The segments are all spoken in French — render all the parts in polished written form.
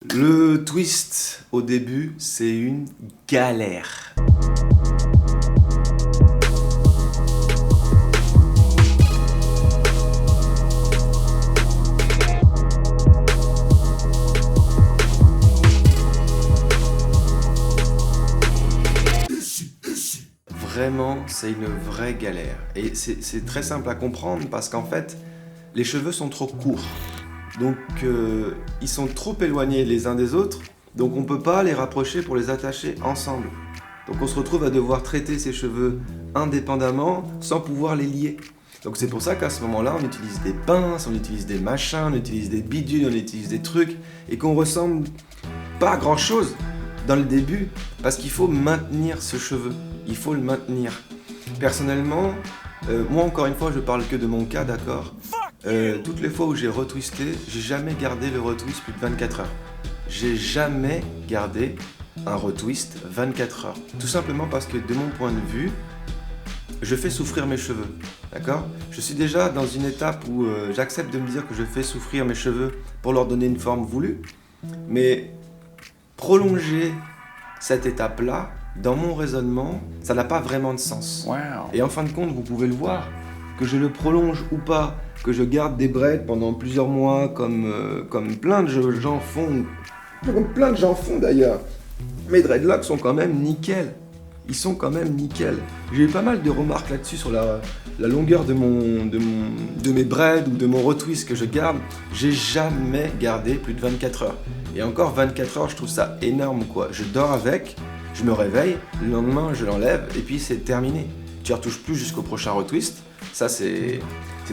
Le twist au début, c'est une galère. Vraiment, c'est une vraie galère. Et c'est très simple à comprendre parce qu'en fait, les cheveux sont trop courts. Donc, ils sont trop éloignés les uns des autres. Donc, on ne peut pas les rapprocher pour les attacher ensemble. Donc, on se retrouve à devoir traiter ces cheveux indépendamment sans pouvoir les lier. Donc, c'est pour ça qu'à ce moment-là, on utilise des pinces, on utilise des machins, on utilise des bidules, on utilise des trucs et qu'on ressemble pas à grand-chose dans le début parce qu'il faut maintenir ce cheveu. Il faut le maintenir. Personnellement, moi encore une fois, je parle que de mon cas, d'accord. Toutes les fois où j'ai retwisté, j'ai jamais gardé le retwist plus de 24 heures. J'ai jamais gardé un retwist 24 heures. Tout simplement parce que de mon point de vue, je fais souffrir mes cheveux, d'accord. Je suis déjà dans une étape où j'accepte de me dire que je fais souffrir mes cheveux pour leur donner une forme voulue. Mais prolonger cette étape-là, dans mon raisonnement, ça n'a pas vraiment de sens. Wow. Et en fin de compte, vous pouvez le voir, que je le prolonge ou pas, que je garde des dreads pendant plusieurs mois, comme plein de gens font, comme plein de gens font d'ailleurs. Mes dreadlocks sont quand même nickel. Ils sont quand même nickel. J'ai eu pas mal de remarques là-dessus sur la longueur de mes braids ou de mon retwist que je garde. J'ai jamais gardé plus de 24 heures. Et encore 24 heures, je trouve ça énorme quoi. Je dors avec, je me réveille, le lendemain je l'enlève et puis c'est terminé. Tu ne retouches plus jusqu'au prochain retwist. Ça c'est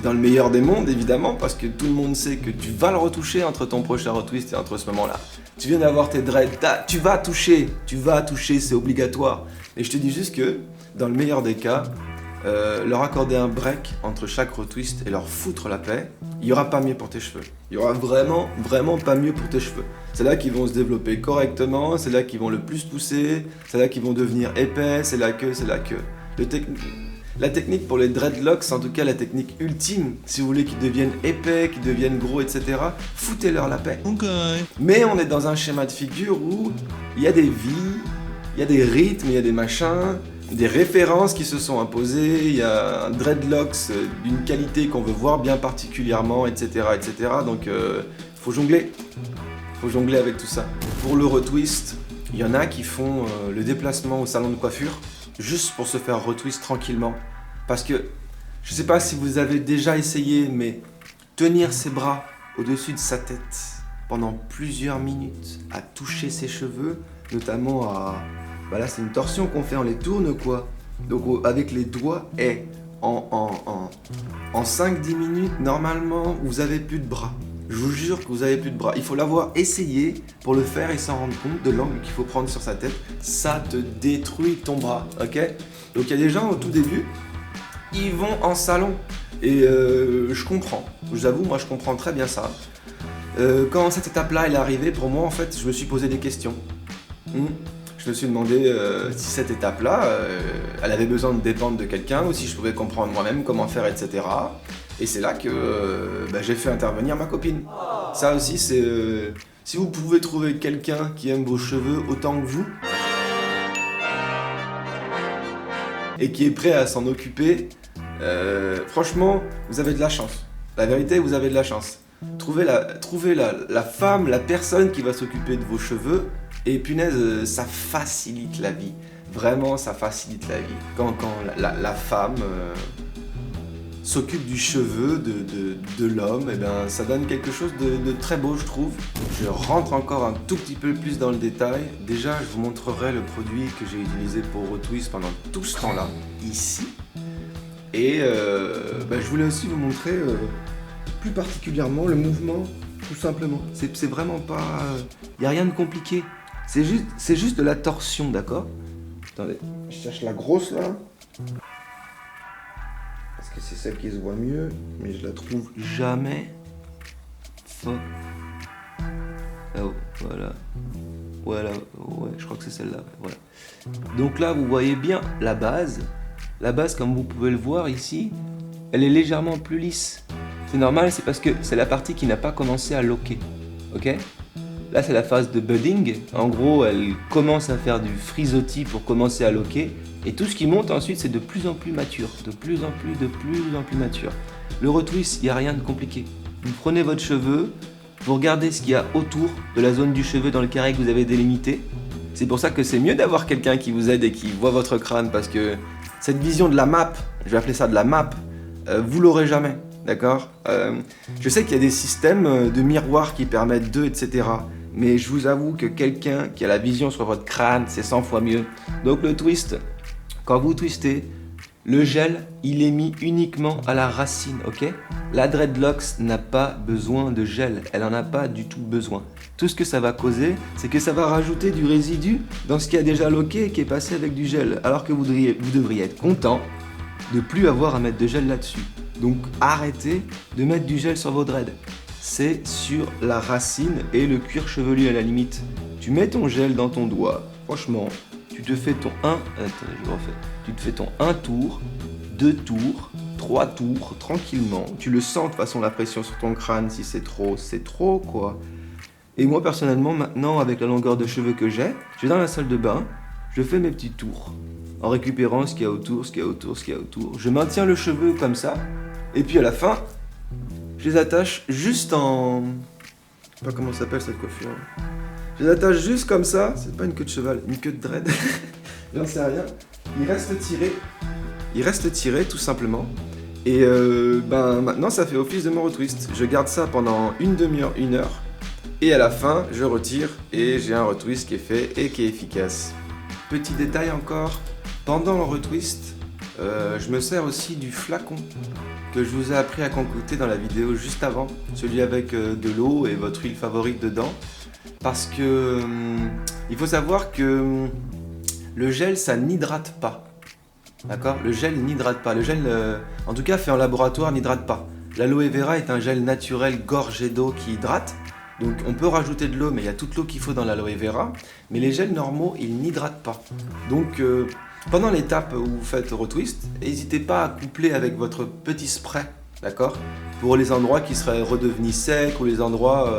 dans le meilleur des mondes évidemment parce que tout le monde sait que tu vas le retoucher entre ton prochain retwist et entre ce moment-là. Tu viens d'avoir tes dreads, tu vas toucher, c'est obligatoire. Et je te dis juste que dans le meilleur des cas, leur accorder un break entre chaque retwist et leur foutre la paix, il n'y aura pas mieux pour tes cheveux. Il y aura vraiment, vraiment pas mieux pour tes cheveux. C'est là qu'ils vont se développer correctement, c'est là qu'ils vont le plus pousser, c'est là qu'ils vont devenir épais, c'est là que. La technique pour les dreadlocks, en tout cas la technique ultime, si vous voulez qu'ils deviennent épais, qu'ils deviennent gros, etc., foutez-leur la paix. Okay. Mais on est dans un schéma de figure où il y a des vies, il y a des rythmes, il y a des machins, des références qui se sont imposées, il y a un dreadlocks d'une qualité qu'on veut voir bien particulièrement, etc., etc. Donc faut jongler. Faut jongler avec tout ça. Pour le retwist, il y en a qui font le déplacement au salon de coiffure juste pour se faire retwist tranquillement. Parce que, je sais pas si vous avez déjà essayé, mais tenir ses bras au-dessus de sa tête pendant plusieurs minutes, à toucher ses cheveux, notamment à... Bah là, c'est une torsion qu'on fait, on les tourne quoi. Donc avec les doigts, en 5-10 minutes, normalement, vous avez plus de bras. Je vous jure que vous avez plus de bras. Il faut l'avoir essayé pour le faire et s'en rendre compte de l'angle qu'il faut prendre sur sa tête. Ça te détruit ton bras, ok? Donc il y a des gens au tout début, ils vont en salon. Et je comprends. Je vous avoue, moi je comprends très bien ça. Quand cette étape-là elle est arrivée, pour moi en fait, je me suis posé des questions. Je me suis demandé si cette étape-là, elle avait besoin de dépendre de quelqu'un ou si je pouvais comprendre moi-même comment faire, etc. Et c'est là que j'ai fait intervenir ma copine. Ça aussi, c'est... si vous pouvez trouver quelqu'un qui aime vos cheveux autant que vous, et qui est prêt à s'en occuper, franchement, vous avez de la chance. La vérité, vous avez de la chance. Trouvez la femme, la personne qui va s'occuper de vos cheveux, et punaise, ça facilite la vie. Vraiment, ça facilite la vie. Quand la femme... s'occupe du cheveu de l'homme, et ben ça donne quelque chose de très beau je trouve. Je rentre encore un tout petit peu plus dans le détail. Déjà je vous montrerai le produit que j'ai utilisé pour retwist pendant tout ce temps-là, ici. Et je voulais aussi vous montrer plus particulièrement le mouvement, tout simplement. C'est vraiment pas... Il n'y a rien de compliqué. C'est juste de la torsion, d'accord? Attendez, je cherche la grosse là. Parce que c'est celle qui se voit mieux, mais je la trouve jamais. Oh, voilà. Voilà, ouais, je crois que c'est celle-là. Voilà. Donc là, vous voyez bien la base. La base, comme vous pouvez le voir ici, elle est légèrement plus lisse. C'est normal, c'est parce que c'est la partie qui n'a pas commencé à loquer. Ok? Là, c'est la phase de budding. En gros, elle commence à faire du frisottis pour commencer à loquer. Et tout ce qui monte ensuite, c'est de plus en plus mature. De plus en plus mature. Le retwist, il n'y a rien de compliqué. Vous prenez votre cheveu, vous regardez ce qu'il y a autour de la zone du cheveu dans le carré que vous avez délimité. C'est pour ça que c'est mieux d'avoir quelqu'un qui vous aide et qui voit votre crâne, parce que cette vision de la map, je vais appeler ça de la map, vous l'aurez jamais, d'accord? Je sais qu'il y a des systèmes de miroirs qui permettent d'eux, etc. Mais je vous avoue que quelqu'un qui a la vision sur votre crâne, c'est 100 fois mieux. Donc le twist, quand vous twistez, le gel, il est mis uniquement à la racine, ok? La dreadlocks n'a pas besoin de gel, elle en a pas du tout besoin. Tout ce que ça va causer, c'est que ça va rajouter du résidu dans ce qui a déjà loqué et qui est passé avec du gel. Alors que vous devriez être content de plus avoir à mettre de gel là-dessus. Donc arrêtez de mettre du gel sur vos dreads. C'est sur la racine et le cuir chevelu à la limite. Tu mets ton gel dans ton doigt, franchement, tu te fais ton 1, tu te fais ton 1 tour, 2 tours, 3 tours, tranquillement. Tu le sens de toute façon la pression sur ton crâne, si c'est trop quoi. Et moi personnellement, maintenant, avec la longueur de cheveux que j'ai, je vais dans la salle de bain, je fais mes petits tours, en récupérant ce qu'il y a autour. Je maintiens le cheveu comme ça, et puis à la fin, je les attache juste en... Je sais pas comment ça s'appelle cette coiffure. Je les attache juste comme ça, c'est pas une queue de cheval, une queue de dread. J'en sais rien. Il reste tiré tout simplement. Et maintenant ça fait office de mon retwist. Je garde ça pendant une demi-heure, 1 heure. Et à la fin, je retire et j'ai un retwist qui est fait et qui est efficace. Petit détail encore, pendant le retwist, je me sers aussi du flacon que je vous ai appris à concocter dans la vidéo juste avant, celui avec de l'eau et votre huile favorite dedans. Parce que il faut savoir que le gel, ça n'hydrate pas. D'accord? Le gel n'hydrate pas. Le gel, en tout cas fait en laboratoire, n'hydrate pas. L'aloe vera est un gel naturel gorgé d'eau qui hydrate. Donc on peut rajouter de l'eau, mais il y a toute l'eau qu'il faut dans l'aloe vera. Mais les gels normaux, ils n'hydratent pas. Donc pendant l'étape où vous faites retwist, n'hésitez pas à coupler avec votre petit spray, d'accord? Pour les endroits qui seraient redevenus secs ou les endroits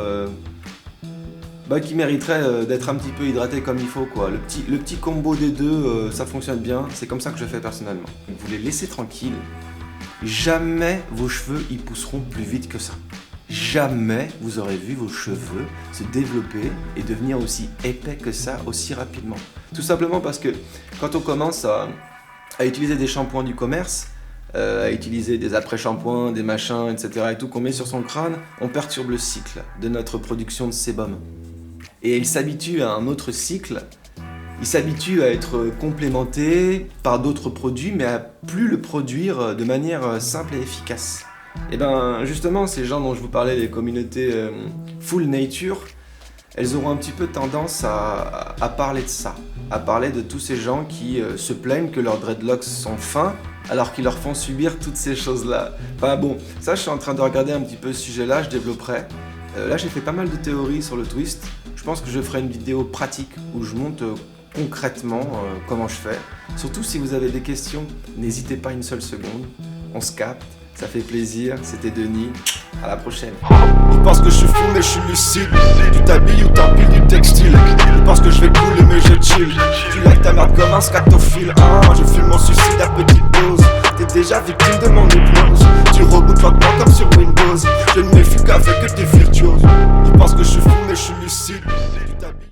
qui mériteraient d'être un petit peu hydratés comme il faut, quoi. Le petit combo des deux, ça fonctionne bien. C'est comme ça que je fais personnellement. Vous les laissez tranquilles. Jamais vos cheveux y pousseront plus vite que ça. Jamais vous aurez vu vos cheveux se développer et devenir aussi épais que ça aussi rapidement. Tout simplement parce que quand on commence à utiliser des shampoings du commerce, à utiliser des après-shampoings, des machins, etc. et tout qu'on met sur son crâne, on perturbe le cycle de notre production de sébum. Et il s'habitue à un autre cycle, il s'habitue à être complémenté par d'autres produits, mais à plus le produire de manière simple et efficace. Et ben justement, ces gens dont je vous parlais, les communautés full nature, elles auront un petit peu tendance à parler de ça, à parler de tous ces gens qui se plaignent que leurs dreadlocks sont fins, alors qu'ils leur font subir toutes ces choses-là. Enfin bon, ça je suis en train de regarder un petit peu ce sujet-là, je développerai. Là j'ai fait pas mal de théories sur le twist, je pense que je ferai une vidéo pratique où je montre concrètement comment je fais. Surtout si vous avez des questions, n'hésitez pas une seule seconde, on se capte. Ça fait plaisir, c'était Denis, à la prochaine. Ils pensent que je suis fou mais je suis lucide. Tu t'habilles ou t'empiles du textile. Ils pensent que je vais couler mais je chill. Tu like ta merde comme un scatophile. Je fume mon suicide à petite dose. T'es déjà victime de mon hypnose. Tu rebootes pas comme sur Windows. Je ne me méfie qu'avec tes virtuoses.